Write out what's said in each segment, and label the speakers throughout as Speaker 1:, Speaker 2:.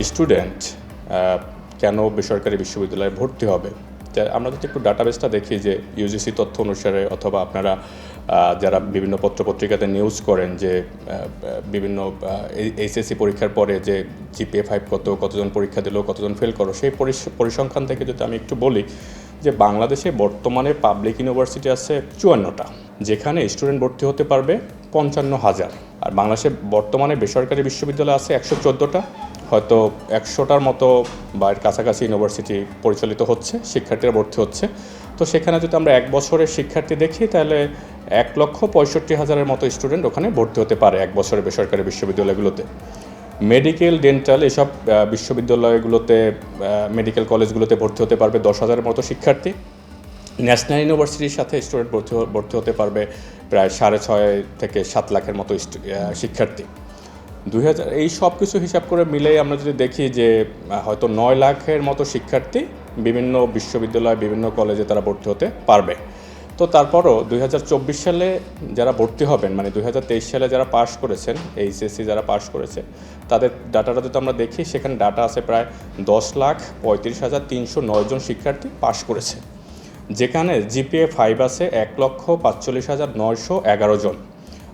Speaker 1: Student কেন বেসরকারি বিশ্ববিদ্যালয়ে ভর্তি হবে। আমরা যদি একটু ডাটাবেসটা দেখি যে ইউজিসি তথ্য অনুসারে অথবা আপনারা যারা বিভিন্ন পত্রপত্রিকাতে নিউজ করেন যে বিভিন্ন এইচএসসি পরীক্ষার পরে যে জিপিএ 5 কতজন পরীক্ষা দিল, কতজন ফেল করো, সেই পরিসংখ্যান থেকে যদি আমি একটু বলি যে বাংলাদেশে বর্তমানে পাবলিক ইউনিভার্সিটি আছে 54টা, যেখানে স্টুডেন্ট ভর্তি হতে পারবে 55,000। আর বাংলাদেশে বর্তমানে বেসরকারি বিশ্ববিদ্যালয় আছে 114টা, হয়তো 100টার মতো বা এর কাছাকাছি ইউনিভার্সিটি পরিচালিত হচ্ছে, শিক্ষার্থীরা ভর্তি হচ্ছে। তো সেখানে যদি আমরা 1 বছরের শিক্ষার্থী দেখি তাহলে 1,65,000-এর মতো স্টুডেন্ট ওখানে ভর্তি হতে পারে 1 বছরের বেসরকারি বিশ্ববিদ্যালয়গুলোতে। মেডিকেল, ডেন্টাল এসব বিশ্ববিদ্যালয়গুলোতে, মেডিকেল কলেজগুলোতে ভর্তি হতে পারবে 10,000-এর মতো শিক্ষার্থী। ন্যাশনাল ইউনিভার্সিটির সাথে স্টুডেন্ট ভর্তি হতে পারবে প্রায় 6.5 থেকে 7 লাখের মতো শিক্ষার্থী। 2000 এই সব কিছু হিসাব করে মিলেই আমরা যদি দেখি যে হয়তো 9 লাখের মতো শিক্ষার্থী বিভিন্ন বিশ্ববিদ্যালয়, বিভিন্ন কলেজে তারা ভর্তি হতে পারবে। তো তারপরও 2024 সালে যারা ভর্তি হবেন, মানে 2023 সালে যারা পাস করেছেন, এইচএসসি যারা পাস করেছে, তাদের ডাটাটা যদি আমরা দেখি, সেখানে ডাটা আছে প্রায় 10,35,309 জন শিক্ষার্থী পাস করেছে, যেখানে জিপিএ 5 আছে 1,45,911 জন।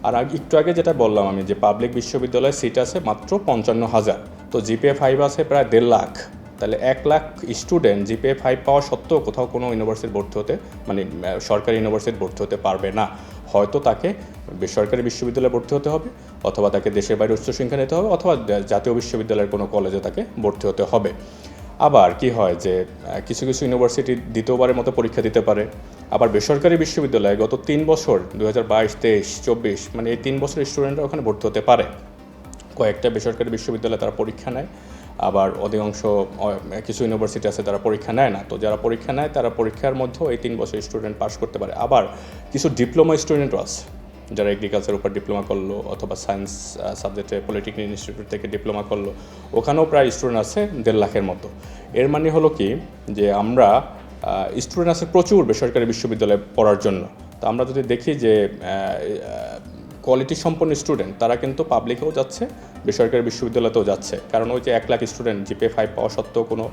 Speaker 1: আর একটু আগে যেটা বললাম আমি যে পাবলিক বিশ্ববিদ্যালয়ে সিট আছে মাত্র 55,000, তো জিপিএ 5 আছে প্রায় 1.5 লাখ। তাহলে 1 লাখ স্টুডেন্ট জিপিএ 5 পাওয়া সত্ত্বেও কোথাও কোনো ইউনিভার্সিটি ভর্তি হতে, মানে সরকারি ইউনিভার্সিটি ভর্তি হতে পারবে না। হয়তো তাকে বেসরকারি বিশ্ববিদ্যালয়ে ভর্তি হতে হবে, অথবা তাকে দেশের বাইরে উচ্চশিক্ষা নিতে হবে, অথবা জাতীয় বিশ্ববিদ্যালয়ের কোনো কলেজে তাকে ভর্তি হতে হবে। আবার কি হয় যে কিছু কিছু ইউনিভার্সিটি দ্বিতীয়বারের মতো পরীক্ষা দিতে পারে। আবার বেসরকারি বিশ্ববিদ্যালয়ে গত 3 বছর 2022, 23, 24, মানে এই 3 বছর স্টুডেন্টরা ওখানে ভর্তি হতে পারে। কয়েকটা বেসরকারি বিশ্ববিদ্যালয়ে তারা পরীক্ষা নেয়, আবার অধিকাংশ কিছু ইউনিভার্সিটি আছে তারা পরীক্ষা নেয় না। তো যারা পরীক্ষা নেয় তারা পরীক্ষার মধ্যেও এই 3 বছর স্টুডেন্ট পাস করতে পারে। আবার কিছু ডিপ্লোমা স্টুডেন্টও আছে যারা এগ্রিকালচার উপর ডিপ্লোমা করলো, অথবা সায়েন্স সাবজেক্টে পলিটেকনিক ইনস্টিটিউট থেকে ডিপ্লোমা করলো, ওখানেও প্রায় স্টুডেন্ট আছে 1.5 লাখের মতো। এর মানে হলো কি যে আমরা স্টুডেন্ট আছে প্রচুর বেসরকারি বিশ্ববিদ্যালয়ে পড়ার জন্য। তো আমরা যদি দেখি যে কোয়ালিটি সম্পন্ন স্টুডেন্ট তারা কিন্তু পাবলিকেও যাচ্ছে, বেসরকারি বিশ্ববিদ্যালয়তেও যাচ্ছে। কারণ ওই যে 1 লাখ স্টুডেন্ট জিপিএ 5 পাওয়া সত্ত্বেও কোনো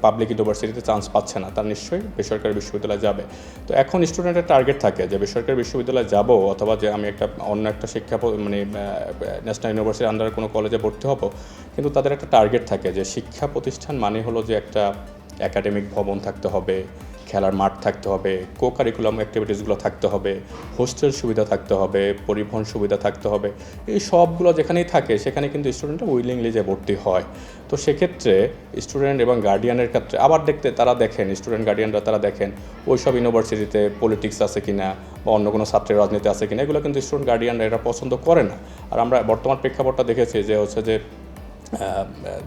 Speaker 1: পাবলিক ইউনিভার্সিটিতে চান্স পাচ্ছে না, তার নিশ্চয়ই বেসরকারি বিশ্ববিদ্যালয়ে যাবে। তো এখন স্টুডেন্টের টার্গেট থাকে যে বেসরকারি বিশ্ববিদ্যালয়ে যাব, অথবা যে আমি অন্য একটা শিক্ষা, মানে ন্যাশনাল ইউনিভার্সিটির আন্ডারে কোনো কলেজে ভর্তি হব। কিন্তু তাদের একটা টার্গেট থাকে যে শিক্ষা প্রতিষ্ঠান মানে হলো যে একটা একাডেমিক ভবন থাকতে হবে, খেলার মাঠ থাকতে হবে, কো কারিকুলাম অ্যাক্টিভিটিসগুলো থাকতে হবে, হোস্টেল সুবিধা থাকতে হবে, পরিবহন সুবিধা থাকতে হবে। এই সবগুলো যেখানেই থাকে সেখানে কিন্তু স্টুডেন্টরা উইলিংলি যে ভর্তি হয়। তো সেক্ষেত্রে স্টুডেন্ট এবং গার্ডিয়ানের ক্ষেত্রে আবার তারা দেখেন, স্টুডেন্ট গার্ডিয়ানরা তারা দেখেন ওই সব ইউনিভার্সিটিতে পলিটিক্স আছে কিনা বা অন্য কোনো ছাত্রের রাজনীতি আছে কিনা, এগুলো কিন্তু স্টুডেন্ট গার্ডিয়ানরা এরা পছন্দ করে না। আর আমরা বর্তমান প্রেক্ষাপটটা দেখেছি যে হচ্ছে যে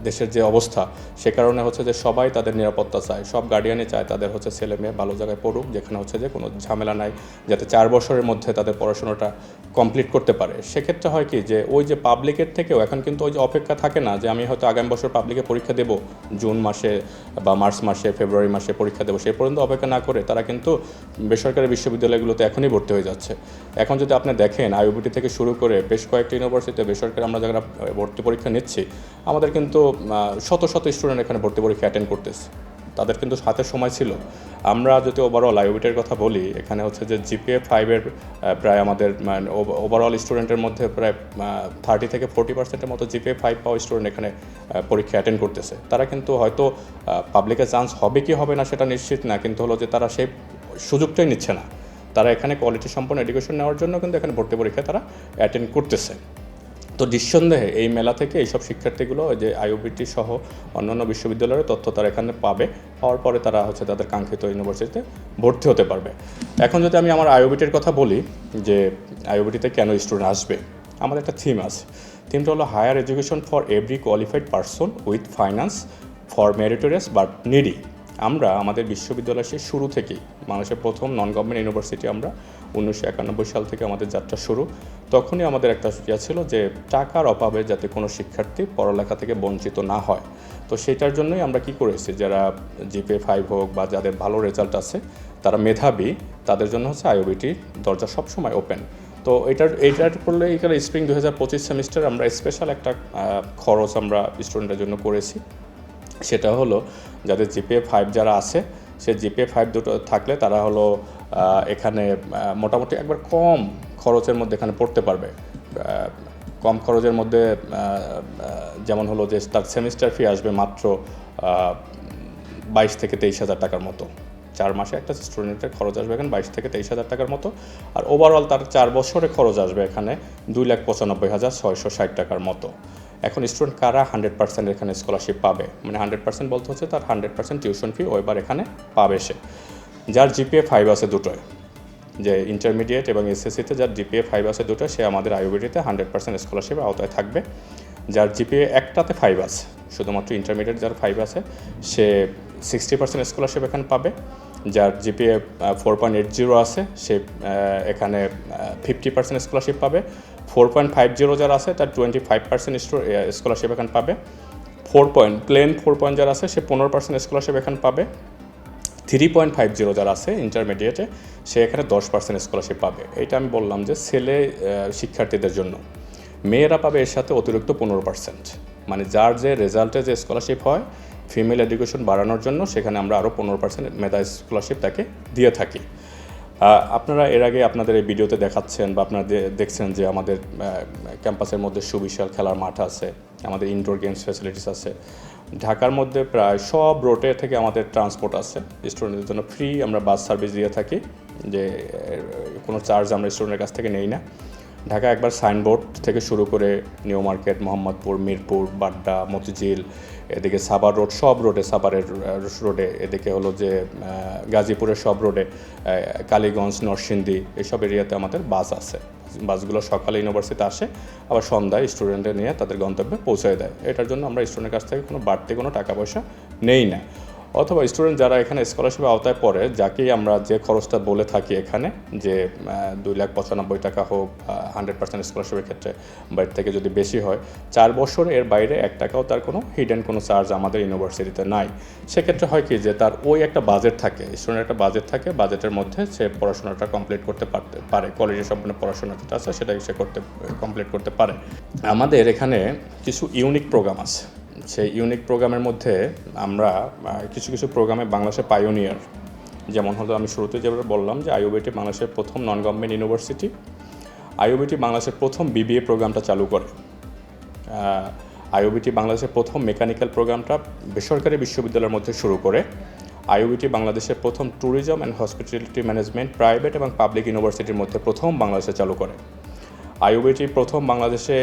Speaker 1: দেশের যে অবস্থা, সে কারণে হচ্ছে যে সবাই তাদের নিরাপত্তা চায়, সব গার্ডিয়ানই চায় তাদের হচ্ছে ছেলে মেয়ে ভালো জায়গায় পড়ুক, যেখানে হচ্ছে যে কোনো ঝামেলা নাই, যাতে 4 বছরের মধ্যে তাদের পড়াশোনাটা কমপ্লিট করতে পারে। সেক্ষেত্রে হয় কি যে ওই যে পাবলিকের থেকেও এখন কিন্তু ওই যে অপেক্ষা থাকে না যে আমি হয়তো আগামী বছর পাবলিকে পরীক্ষা দেবো, জুন মাসে বা মার্চ মাসে, ফেব্রুয়ারি মাসে পরীক্ষা দেবো, সে পর্যন্ত অপেক্ষা না করে তারা কিন্তু বেসরকারি বিশ্ববিদ্যালয়গুলোতে এখনই ভর্তি হয়ে যাচ্ছে। এখন যদি আপনি দেখেন আইইউবিটি থেকে শুরু করে বেশ কয়েকটি ইউনিভার্সিটিতে বেসরকারি আমরা যারা ভর্তি পরীক্ষা নিচ্ছি, আমাদের কিন্তু শত শত স্টুডেন্ট এখানে ভর্তি পরীক্ষা অ্যাটেন্ড করতেছে, তাদের কিন্তু হাতে সময় ছিল। আমরা যদি ওভারঅল আইইউবিটির কথা বলি, এখানে হচ্ছে যে জিপিএ 5-এর প্রায় আমাদের ওভারঅল স্টুডেন্টের মধ্যে প্রায় 30 থেকে 40% মতো জিপিএ 5 পাওয়া স্টুডেন্ট এখানে পরীক্ষা অ্যাটেন্ড করতেছে। তারা কিন্তু হয়তো পাবলিকে চান্স হবে কি হবে না সেটা নিশ্চিত না, কিন্তু হলো যে তারা সেই সুযোগটাই নিচ্ছে না। তারা এখানে কোয়ালিটি সম্পন্ন এডুকেশন নেওয়ার জন্য কিন্তু এখানে ভর্তি পরীক্ষা তারা অ্যাটেন্ড করতেছে। তো নিঃসন্দেহে এই মেলা থেকে এইসব শিক্ষার্থীগুলো যে আইইউবিটি সহ অন্যান্য বিশ্ববিদ্যালয়ের তথ্য তারা এখানে পাবে, পাওয়ার পরে তারা হচ্ছে তাদের কাঙ্ক্ষিত ইউনিভার্সিটিতে ভর্তি হতে পারবে। এখন যদি আমি আমার আইইউবিটির কথা বলি যে আইইউবিটিতে কেন স্টুডেন্ট আসবে, আমাদের একটা থিম আছে। থিমটা হলো higher education for every qualified person with finance for meritorious but needy. আমরা আমাদের বিশ্ববিদ্যালয় সেই শুরু থেকেই বাংলাদেশের প্রথম নন গভর্নমেন্ট ইউনিভার্সিটি, আমরা 1991 সাল থেকে আমাদের যাত্রা শুরু। তখনই আমাদের একটা ইয়া ছিল যে টাকার অভাবে যাতে কোনো শিক্ষার্থী পড়ালেখা থেকে বঞ্চিত না হয়। তো সেটার জন্যই আমরা কি করেছি, যারা জিপিএ 5 হোক বা যাদের ভালো রেজাল্ট আছে, তারা মেধাবী, তাদের জন্য হচ্ছে আইইউবিটি দরজা সবসময় ওপেন। তো এটার করলে এখানে স্প্রিং 2025 সেমিস্টার আমরা স্পেশাল একটা খরচ আমরা স্টুডেন্টের জন্য করেছি। সেটা হলো যাদের জিপিএ 5 যারা আছে, সে জিপিএ 5 দুটো থাকলে তারা হলো এখানে মোটামুটি একবার কম খরচের মধ্যে এখানে পড়তে পারবে। কম খরচের মধ্যে যেমন হলো যে তার সেমিস্টার ফি আসবে মাত্র 22 থেকে 23 হাজার টাকার মতো। 4 মাসে একটা স্টুডেন্টের খরচ আসবে এখানে 22 থেকে 23 হাজার টাকার মতো। আর ওভারঅল তার 4 বছরে খরচ আসবে এখানে 2,95,660 টাকার মতো। এখন স্টুডেন্ট কারা 100% এখানে স্কলারশিপ পাবে, মানে 100% বলতে হচ্ছে তার 100% টিউশন ফি ওইবার এখানে পাবে সে। যার জিপিএ 5 আছে দুটোয়, যে ইন্টারমিডিয়েট এবং এসএসসিতে যার জিপিএ 5 আছে দুটো, সে আমাদের আইওবিটিতে 100% স্কলারশিপের আওতায় থাকবে। যার জিপিএ একটাতে 5 আছে, শুধুমাত্র ইন্টারমিডিয়েট যার 5 আছে, সে 60% স্কলারশিপ এখানে পাবে। যার জিপিএ 4.80 আছে, সে এখানে 50% স্কলারশিপ পাবে। 4.50 যার আছে তার 25% স্কলারশিপ এখানে পাবে। 4 যার আছে সে 15% স্কলারশিপ এখানে পাবে। 3.50 যার আছে ইন্টারমিডিয়েটে, সে এখানে 10% স্কলারশিপ পাবে। এটা আমি বললাম যে ছেলে শিক্ষার্থীদের জন্য। মেয়েরা পাবে এর সাথে অতিরিক্ত 15%, মানে যার যে রেজাল্টে যে স্কলারশিপ হয় ফিমেল এডুকেশন বাড়ানোর জন্য, সেখানে আমরা আরও 15% মেধা স্কলারশিপ তাকে দিয়ে থাকি। আপনারা এর আগে আপনাদের এই ভিডিওতে দেখাচ্ছেন বা আপনারা দেখছেন যে আমাদের ক্যাম্পাসের মধ্যে সুবিশাল খেলার মাঠ আছে, আমাদের ইনডোর গেমস ফ্যাসিলিটিস আছে। ঢাকার মধ্যে প্রায় সব রোডে থেকে আমাদের ট্রান্সপোর্ট আছে, স্টুডেন্টদের জন্য ফ্রি আমরা বাস সার্ভিস দিয়ে থাকি, যে কোনো চার্জ আমরা স্টুডেন্টের কাছ থেকে নেই না। ঢাকা একবার সাইনবোর্ড থেকে শুরু করে নিউ মার্কেট, মোহাম্মদপুর, মিরপুর, বাড্ডা, মতিঝিল, এদিকে সাভার রোড, সব রোডে, সাভারের রোডে, এদিকে হলো যে গাজীপুরের সব রোডে, কালীগঞ্জ, নরসিংদী, এইসব এরিয়াতে আমাদের বাস আছে। বাসগুলো সকালে ইউনিভার্সিটিতে আসে, আবার সন্ধ্যায় স্টুডেন্টদের নিয়ে তাদের গন্তব্যে পৌঁছে দেয়। এটার জন্য আমরা স্টুডেন্টের কাছ থেকে কোনো বাড়তি কোনো টাকা পয়সা নেই না। অথবা স্টুডেন্ট যারা এখানে স্কলারশিপের আওতায় পড়ে, যাকেই আমরা যে খরচটা বলে থাকি এখানে, যে 2,95,000 টাকা হোক 100% স্কলারশিপের ক্ষেত্রে, বাইরে থেকে যদি বেশি হয়, 4 বছর এর বাইরে 1 টাকাও তার কোনো হিডেন কোনো চার্জ আমাদের ইউনিভার্সিটিতে নাই। সেক্ষেত্রে হয় কি যে তার ওই একটা বাজেট থাকে, স্টুডেন্টের একটা বাজেট থাকে, বাজেটের মধ্যে সে পড়াশোনাটা কমপ্লিট করতে পারে, কলেজে সম্পূর্ণ পড়াশোনা যেটা আছে সেটাকে সে কমপ্লিট করতে পারে। আমাদের এখানে কিছু ইউনিক প্রোগ্রাম আছে। সেই ইউনিক প্রোগ্রামের মধ্যে আমরা কিছু প্রোগ্রামে বাংলাদেশের পাইওনিয়ার, যেমন হলো আমি শুরুতে যেভাবে বললাম যে আইওবিটি বাংলাদেশের প্রথম নন গভর্নমেন্ট ইউনিভার্সিটি। আইওবিটি বাংলাদেশের প্রথম বিবিএ প্রোগ্রামটা চালু করে। আইওবিটি বাংলাদেশের প্রথম মেকানিক্যাল প্রোগ্রামটা বেসরকারি বিশ্ববিদ্যালয়ের মধ্যে শুরু করে। আইওবিটি বাংলাদেশের প্রথম tourism and hospitality management private এবং পাবলিক ইউনিভার্সিটির মধ্যে প্রথম বাংলাদেশে চালু করে। আইওবিটি প্রথম বাংলাদেশে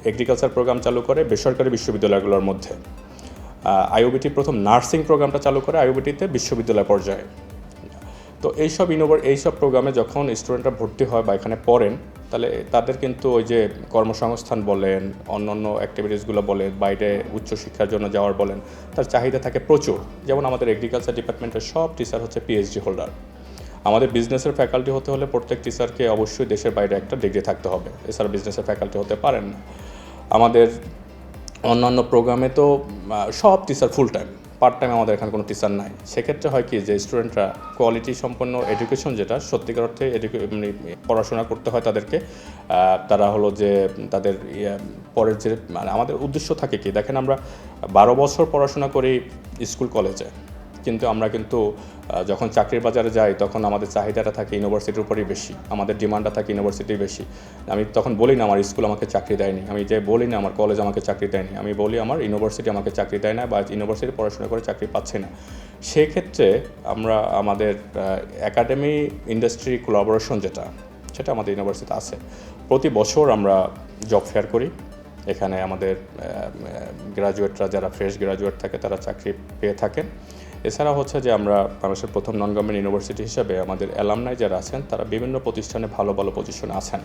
Speaker 1: এগ্রিকালচার প্রোগ্রাম চালু করে বেসরকারি বিশ্ববিদ্যালয়গুলোর মধ্যে। আইওবিটি প্রথম নার্সিং প্রোগ্রামটা চালু করে আইওবিটিতে বিশ্ববিদ্যালয় পর্যায়ে। তো এইসব প্রোগ্রামে যখন স্টুডেন্টরা ভর্তি হয় বা এখানে পড়েন, তাহলে তাদের কিন্তু ওই যে কর্মসংস্থান বলেন, অন্যান্য অ্যাক্টিভিটিসগুলো বলেন, বাইরে উচ্চশিক্ষার জন্য যাওয়ার বলেন, তার চাহিদা থাকে প্রচুর। যেমন আমাদের এগ্রিকালচার ডিপার্টমেন্টের সব টিচার হচ্ছে পিএইচডি হোল্ডার। আমাদের বিজনেসের ফ্যাকাল্টি হতে হলে প্রত্যেক টিচারকে অবশ্যই দেশের বাইরে একটা ডিগ্রি থাকতে হবে, এছাড়া বিজনেসের ফ্যাকাল্টি হতে পারেন না। আমাদের অন্যান্য প্রোগ্রামে তো সব teacher full time, part time আমাদের এখানে কোনো টিচার নাই। সেক্ষেত্রে হয় কি যে স্টুডেন্টরা কোয়ালিটি সম্পন্ন এডুকেশন, যেটা সত্যিকার অর্থে পড়াশোনা করতে হয় তাদেরকে, তারা হলো যে তাদের পরের যে মানে আমাদের উদ্দেশ্য থাকে কি, দেখেন আমরা 12 বছর পড়াশোনা করি স্কুল কলেজে, কিন্তু আমরা যখন চাকরির বাজারে যাই তখন আমাদের চাহিদাটা থাকে ইউনিভার্সিটির উপরেই বেশি, আমাদের ডিমান্ডটা থাকে ইউনিভার্সিটির বেশি। আমি তখন বলি না আমার স্কুল আমাকে চাকরি দেয়নি, আমি যে বলি না আমার কলেজ আমাকে চাকরি দেয়নি, আমি বলি আমার ইউনিভার্সিটি আমাকে চাকরি দেয় না বা ইউনিভার্সিটি পড়াশোনা করে চাকরি পাচ্ছে না। সেক্ষেত্রে আমরা আমাদের একাডেমি ইন্ডাস্ট্রি কোলাবোরেশন সেটা আমাদের ইউনিভার্সিটিতে আছে। প্রতি বছর আমরা জব ফেয়ার করি। এখানে আমাদের গ্র্যাজুয়েটরা, যারা ফ্রেশ গ্র্যাজুয়েট থাকে, তারা চাকরি পেয়ে থাকেন। এছাড়া হচ্ছে যে আমরা বাংলাদেশের প্রথম নন গভর্নমেন্ট ইউনিভার্সিটি হিসেবে আমাদের অ্যালামনাই যারা আছেন তারা বিভিন্ন প্রতিষ্ঠানে ভালো পজিশনে আছেন।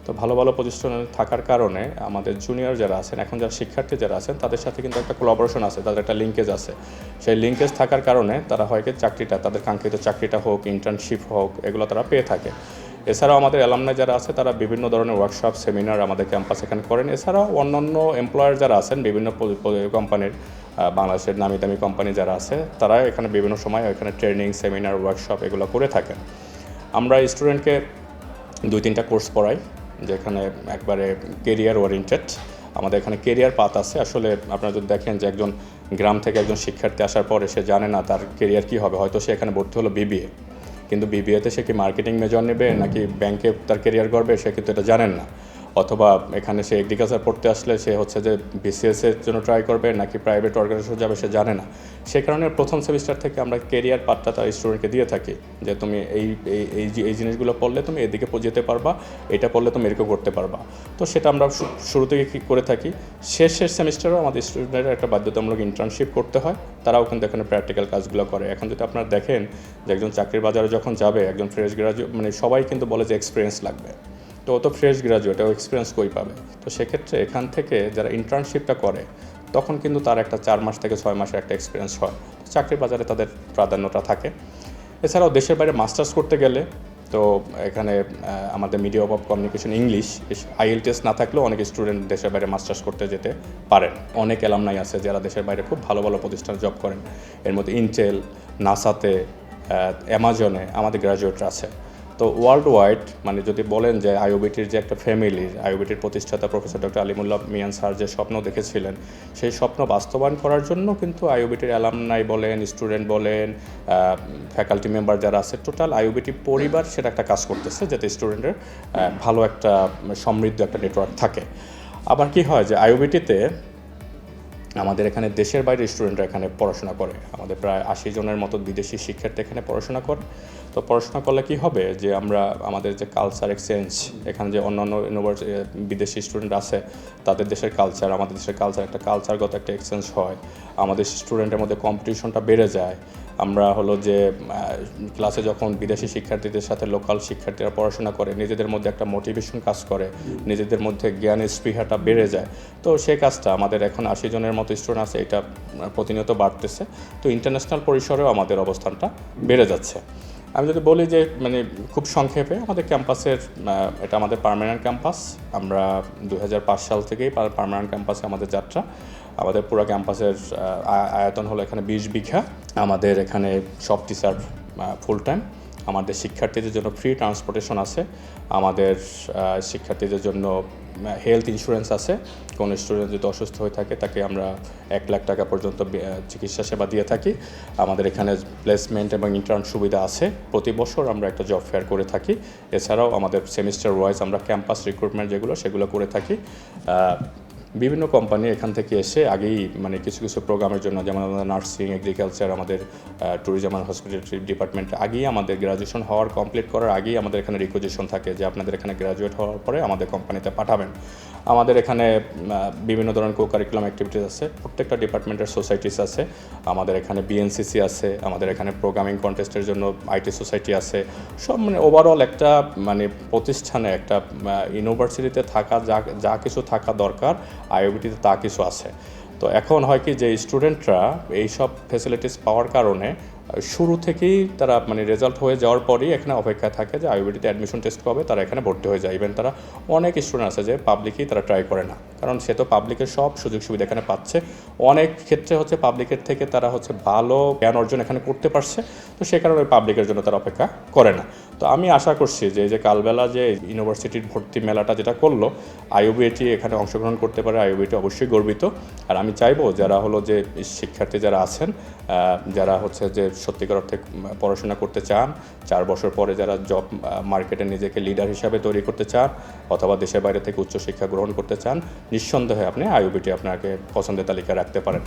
Speaker 1: তো ভালো পজিশনে থাকার কারণে আমাদের জুনিয়র যারা আছেন, এখন যারা শিক্ষার্থী যারা আছেন, তাদের সাথে কিন্তু একটা কোলাবোরেশন আছে, তাদের একটা লিঙ্কেজ আছে। সেই লিঙ্কেজ থাকার কারণে তারা হয়তো চাকরিটা, তাদের কাঙ্ক্ষিত চাকরিটা হোক, ইন্টার্নশিপ হোক, এগুলো তারা পেয়ে থাকে। এছাড়াও আমাদের অ্যালামনাই যারা আছে তারা বিভিন্ন ধরনের ওয়ার্কশপ, সেমিনার আমাদের ক্যাম্পাস এখানে করেন। এছাড়াও অন্যান্য এমপ্লয়ার যারা আছেন, বিভিন্ন কোম্পানির, বাংলাদেশের নামি দামি কোম্পানি যারা আছে, তারা এখানে বিভিন্ন সময় এখানে ট্রেনিং, সেমিনার, ওয়ার্কশপ এগুলো করে থাকেন। আমরা স্টুডেন্টকে 2-3টা কোর্স পড়াই। যেখানে একবারে কেরিয়ার ওরিয়েন্টেড। আমাদের এখানে কেরিয়ার পাথ আছে। আসলে আপনারা যদি দেখেন যে একজন গ্রাম থেকে একজন শিক্ষার্থী আসার পরে সে জানে না তার কেরিয়ার কী হবে, হয়তো সে এখানে ভর্তি হলো বিবিএ, কিন্তু বিবিএতে সে কি মার্কেটিং মেজর নেবে নাকি ব্যাংকে তার কেরিয়ার করবে সে কিন্তু এটা জানেন না। অথবা এখানে সে এগ্রিকালচার পড়তে আসলে সে হচ্ছে যে বিসিএসের জন্য ট্রাই করবে নাকি প্রাইভেট অর্গানাইজেশন যাবে সে জানে না। সে কারণে প্রথম সেমিস্টার থেকে আমরা কেরিয়ার পার্টটা তার স্টুডেন্টকে দিয়ে থাকি যে তুমি এই জিনিসগুলো পড়লে তুমি এদিকে যেতে পারবা, এটা পড়লে তুমি এরকম করতে পারবা। তো সেটা আমরা শুরু থেকে কী করে থাকি। শেষের সেমিস্টারেও আমাদের স্টুডেন্টরা একটা বাধ্যতামূলক ইন্টার্নশিপ করতে হয়, তারাও কিন্তু এখানে প্র্যাকটিক্যাল কাজগুলো করে। এখন যদি আপনারা দেখেন যে একজন চাকরির বাজারে যখন যাবে একজন ফ্রেশ গ্রাজুয়েট, মানে সবাই কিন্তু বলে যে এক্সপিরিয়েন্স লাগবে, তো ও তো ফ্রেশ গ্রাজুয়েট, ও এক্সপিরিয়েন্স কই পাবে। তো সেক্ষেত্রে এখান থেকে যারা ইন্টার্নশিপটা করে তখন কিন্তু তার একটা 4 মাস থেকে 6 মাসের একটা এক্সপিরিয়েন্স হয়, চাকরির বাজারে তাদের প্রাধান্যটা থাকে। এছাড়াও দেশের বাইরে মাস্টার্স করতে গেলে তো এখানে আমাদের medium of communication English IELTS না থাকলেও অনেক স্টুডেন্ট দেশের বাইরে মাস্টার্স করতে যেতে পারেন। অনেক অ্যালামনাই আছে যারা দেশের বাইরে খুব ভালো ভালো প্রতিষ্ঠানে জব করেন। এর মধ্যে ইন্টেল, নাসাতে, অ্যামাজনে আমাদের গ্র্যাজুয়েটরা আছে। তো ওয়ার্ল্ড ওয়াইড মানে যদি বলেন যে আইওবিটির যে একটা ফ্যামিলির, আইওবিটির প্রতিষ্ঠাতা professor doctor Alimullah Mian sir যে স্বপ্ন দেখেছিলেন সেই স্বপ্ন বাস্তবায়ন করার জন্য কিন্তু আইওবিটির অ্যালামনাই বলেন, স্টুডেন্ট বলেন, ফ্যাকাল্টি মেম্বার যারা আছে, টোটাল আইওবিটি পরিবার সেটা একটা কাজ করতেছে যাতে স্টুডেন্টের ভালো একটা সমৃদ্ধ একটা নেটওয়ার্ক থাকে। আবার কি হয় যে আইওবিটিতে আমাদের এখানে দেশের বাইরে স্টুডেন্টরা এখানে পড়াশোনা করে। আমাদের প্রায় 80 জনের মতো বিদেশি শিক্ষার্থী এখানে পড়াশোনা করে। তো পড়াশোনা করলে কি হবে যে আমরা আমাদের যে কালচার এক্সচেঞ্জ, এখানে যে অন্যান্য বিদেশি স্টুডেন্ট আছে তাদের দেশের কালচার, আমাদের দেশের কালচার, একটা কালচারগত একটা এক্সচেঞ্জ হয়। আমাদের স্টুডেন্টের মধ্যে কম্পিটিশনটা বেড়ে যায়। আমরা হলো যে ক্লাসে যখন বিদেশি শিক্ষার্থীদের সাথে লোকাল শিক্ষার্থীরা পড়াশোনা করে নিজেদের মধ্যে একটা মোটিভেশন কাজ করে, নিজেদের মধ্যে জ্ঞানের স্পৃহাটা বেড়ে যায়। তো সেই কাজটা আমাদের এখন 80 জনের মতো স্টুডেন্ট আছে, এটা প্রতিনিয়ত বাড়তেছে। তো ইন্টারন্যাশনাল পরিসরেও আমাদের অবস্থানটা বেড়ে যাচ্ছে। আমি যদি বলি যে মানে খুব সংক্ষেপে আমাদের ক্যাম্পাসের, এটা আমাদের পার্মানেন্ট ক্যাম্পাস। আমরা 2005 সাল থেকেই পার্মানেন্ট ক্যাম্পাসে আমাদের যাত্রা। আমাদের পুরো ক্যাম্পাসের আয়তন হলো এখানে 20 বিঘা। আমাদের এখানে সব টিচার ফুল টাইম। আমাদের শিক্ষার্থীদের জন্য ফ্রি ট্রান্সপোর্টেশন আছে। আমাদের শিক্ষার্থীদের জন্য হেলথ ইন্স্যুরেন্স আছে। কোনো স্টুডেন্ট যদি অসুস্থ হয়ে থাকে তাকে আমরা 1 লাখ টাকা পর্যন্ত চিকিৎসা সেবা দিয়ে থাকি। আমাদের এখানে প্লেসমেন্ট এবং ইন্টার্ন সুবিধা আছে। প্রতি বছর আমরা একটা জব ফেয়ার করে থাকি। এছাড়াও আমাদের সেমিস্টার ওয়াইজ আমরা ক্যাম্পাস রিক্রুটমেন্ট সেগুলো করে থাকি। বিভিন্ন কোম্পানি এখান থেকে এসে আগেই মানে কিছু কিছু প্রোগ্রামের জন্য, যেমন আমাদের নার্সিং, এগ্রিকালচার, আমাদের ট্যুরিজম অ্যান্ড হসপিটালিটি ডিপার্টমেন্ট আগেই আমাদের গ্র্যাজুয়েশন হওয়ার কমপ্লিট করার আগেই আমাদের এখানে রিকোয়েশন থাকে যে আপনাদের এখানে গ্র্যাজুয়েট হওয়ার পরে আমাদের কোম্পানিতে পাঠাবেন। আমাদের এখানে বিভিন্ন ধরনের কারিকুলাম অ্যাক্টিভিটিস আছে, প্রত্যেকটা ডিপার্টমেন্টের সোসাইটিস আছে। আমাদের এখানে বিএনসিসি আছে, আমাদের এখানে প্রোগ্রামিং কন্টেস্টের জন্য আইটি সোসাইটি আছে। সব মানে ওভারঅল একটা মানে প্রতিষ্ঠানে একটা ইউনিভার্সিটিতে থাকা যা কিছু থাকা দরকার আইওবিটিতে তা কিছু আছে। তো এখন হয় কি যে স্টুডেন্টরা এইসব ফ্যাসিলিটিস পাওয়ার কারণে শুরু থেকেই তারা মানে রেজাল্ট হয়ে যাওয়ার পরেই এখানে অপেক্ষায় থাকে যে আইওবিটিতে অ্যাডমিশন টেস্ট কবে তারা এখানে ভর্তি হয়ে যায়। ইভেন তারা অনেক স্টুডেন্ট আছে যে পাবলিকই তারা ট্রাই করে না, কারণ সে তো পাবলিকের সব সুযোগ সুবিধা এখানে পাচ্ছে। অনেক ক্ষেত্রে হচ্ছে পাবলিকের থেকে তারা হচ্ছে ভালো জ্ঞান অর্জন এখানে করতে পারছে। তো সে কারণে ওই পাবলিকের জন্য তারা অপেক্ষা করে না। তো আমি আশা করছি যে এই যে কালবেলা যে ইউনিভার্সিটির ভর্তি মেলাটা যেটা করলো আইওবিটি এখানে অংশগ্রহণ করতে পারে, আইওবিটি অবশ্যই গর্বিত। আর আমি চাইবো যারা হলো যে শিক্ষার্থী যারা আছেন, যারা হচ্ছে যে সত্যিকার অর্থে পড়াশোনা করতে চান, 4 বছর পরে যারা জব মার্কেটে নিজেকে লিডার হিসাবে তৈরি করতে চান অথবা দেশের বাইরে থেকে উচ্চশিক্ষা গ্রহণ করতে চান, নিঃসন্দেহে আপনি আইওবিটি আপনাকে পছন্দের তালিকায় রাখতে পারেন।